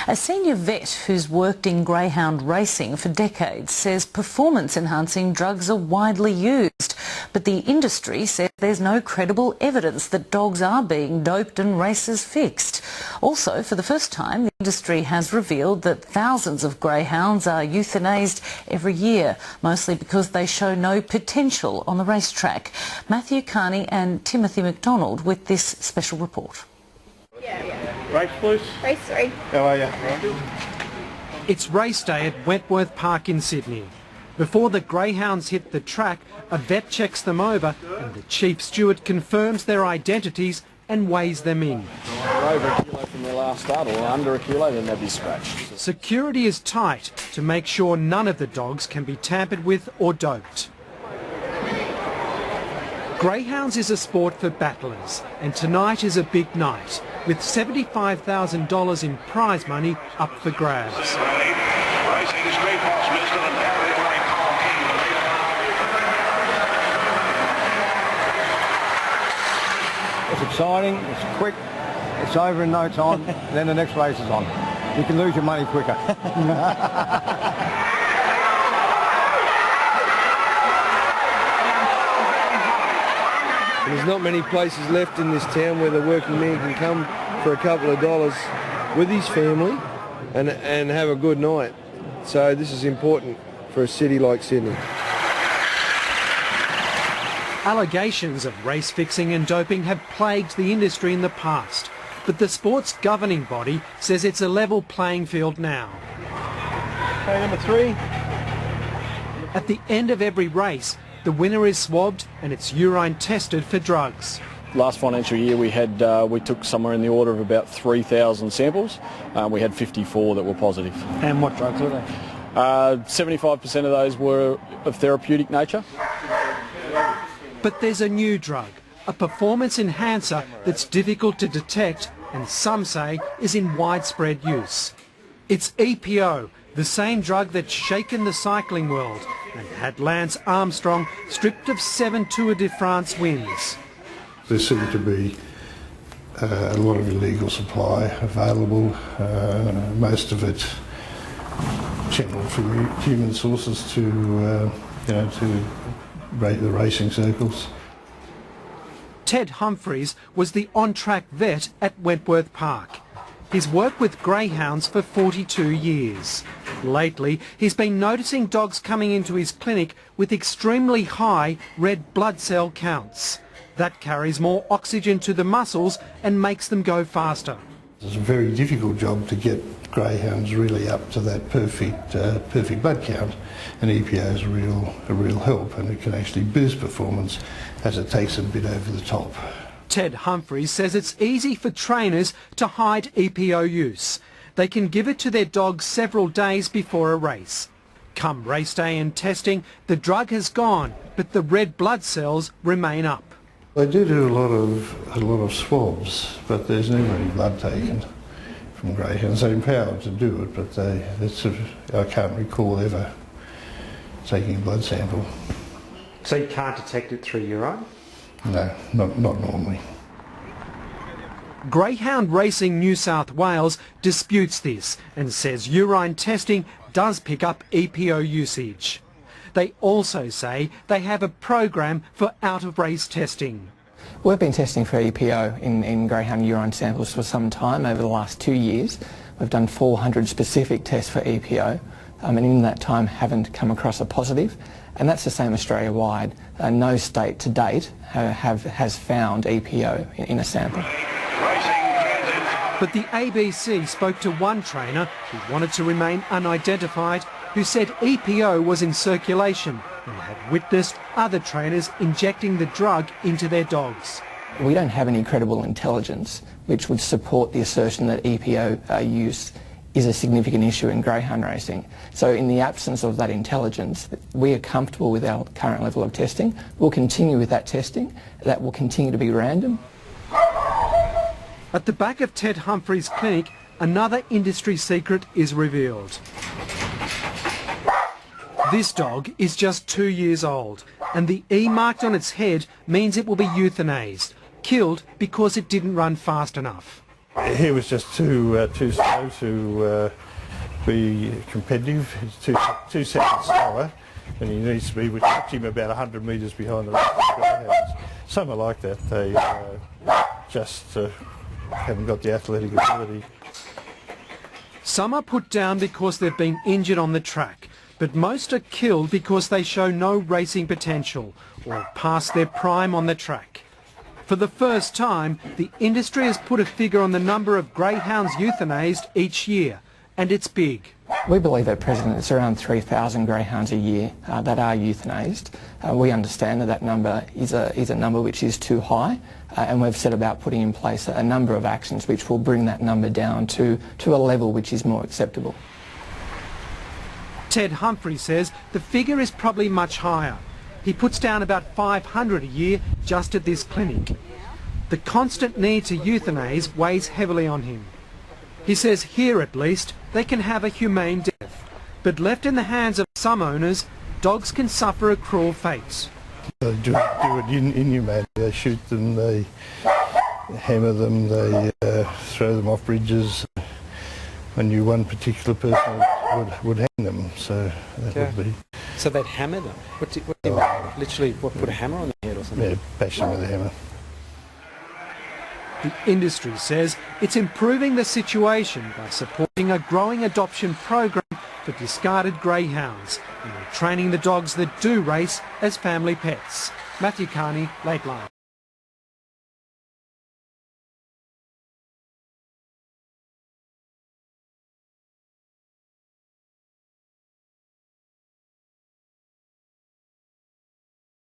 A senior vet who's worked in greyhound racing for decades says performance-enhancing drugs are widely used, but the industry says there's no credible evidence that dogs are being doped and races fixed. Also, for the first time, the industry has revealed that thousands of greyhounds are euthanased every year, mostly because they show no potential on the racetrack. Matthew Carney and Timothy McDonald with this special report. Race, please. Race 3. How are you? It's race day at Wentworth Park in Sydney. Before the greyhounds hit the track, a vet checks them over and the chief steward confirms their identities and weighs them in. They're over a kilo from their last start, or under a kilo, then they'll be scratched. Security is tight to make sure none of the dogs can be tampered with or doped. Greyhounds is a sport for battlers, and tonight is a big night, with $75,000 in prize money up for grabs. It's exciting, it's quick, it's over in no time, then the next race is on. You can lose your money quicker. There's not many places left in this town where the working man can come for a couple of dollars with his family and have a good night. So this is important for a city like Sydney. Allegations of race fixing and doping have plagued the industry in the past, but the sport's governing body says it's a level playing field now. Okay, number 3. At the end of every race, the winner is swabbed and its urine tested for drugs. Last financial year we took somewhere in the order of about 3,000 samples. We had 54 that were positive. And what drugs were they? 75% of those were of therapeutic nature. But there's a new drug, a performance enhancer that's difficult to detect and some say is in widespread use. It's EPO, the same drug that's shaken the cycling world and had Lance Armstrong stripped of 7 Tour de France wins. There seemed to be a lot of illegal supply available, most of it channeled from human sources to the racing circles. Ted Humphries was the on-track vet at Wentworth Park. He's worked with greyhounds for 42 years. Lately, he's been noticing dogs coming into his clinic with extremely high red blood cell counts. That carries more oxygen to the muscles and makes them go faster. It's a very difficult job to get greyhounds really up to that perfect blood count, and EPO is a real help, and it can actually boost performance as it takes a bit over the top. Ted Humphries says it's easy for trainers to hide EPO use. They can give it to their dogs several days before a race. Come race day and testing, the drug has gone, but the red blood cells remain up. They do a lot of swabs, but there's never any blood taken from greyhounds. They're empowered to do it, but I can't recall ever taking a blood sample. So you can't detect it through urine? No, not normally. Greyhound Racing New South Wales disputes this and says urine testing does pick up EPO usage. They also say they have a program for out-of-race testing. We've been testing for EPO in greyhound urine samples for some time, over the last 2 years. We've done 400 specific tests for EPO, and in that time haven't come across a positive, and that's the same Australia-wide. No state to date has found EPO in a sample. But the ABC spoke to one trainer who wanted to remain unidentified, who said EPO was in circulation and had witnessed other trainers injecting the drug into their dogs. We don't have any credible intelligence which would support the assertion that EPO use is a significant issue in greyhound racing. So in the absence of that intelligence, we are comfortable with our current level of testing. We'll continue with that testing. That will continue to be random. At the back of Ted Humphries' clinic, another industry secret is revealed. This dog is just 2 years old, and the E marked on its head means it will be euthanased, killed because it didn't run fast enough. He was just too slow to be competitive. He's 2 seconds slower than he needs to be, which puts him about 100 metres behind the rest of the greyhounds. Some are like that. They just haven't got the athletic ability. Some are put down because they've been injured on the track, but most are killed because they show no racing potential or past their prime on the track. For the first time, the industry has put a figure on the number of greyhounds euthanased each year, and it's big. We believe at present it's around 3,000 greyhounds a year that are euthanased. We understand that that number is a number which is too high, and we've set about putting in place a number of actions which will bring that number down to a level which is more acceptable. Ted Humphrey says the figure is probably much higher. He puts down about 500 a year just at this clinic. The constant need to euthanize weighs heavily on him. He says here at least they can have a humane death, but left in the hands of some owners, dogs can suffer a cruel fate. They do it inhumane. They shoot them, they hammer them, they throw them off bridges. I knew one particular person would hang them, so that would be... So they'd hammer them? What do you mean? Literally, what, put a hammer on their head or something? Yeah, bash them with a hammer. The industry says it's improving the situation by supporting a growing adoption program for discarded greyhounds and training the dogs that do race as family pets. Matthew Carney, Late Line.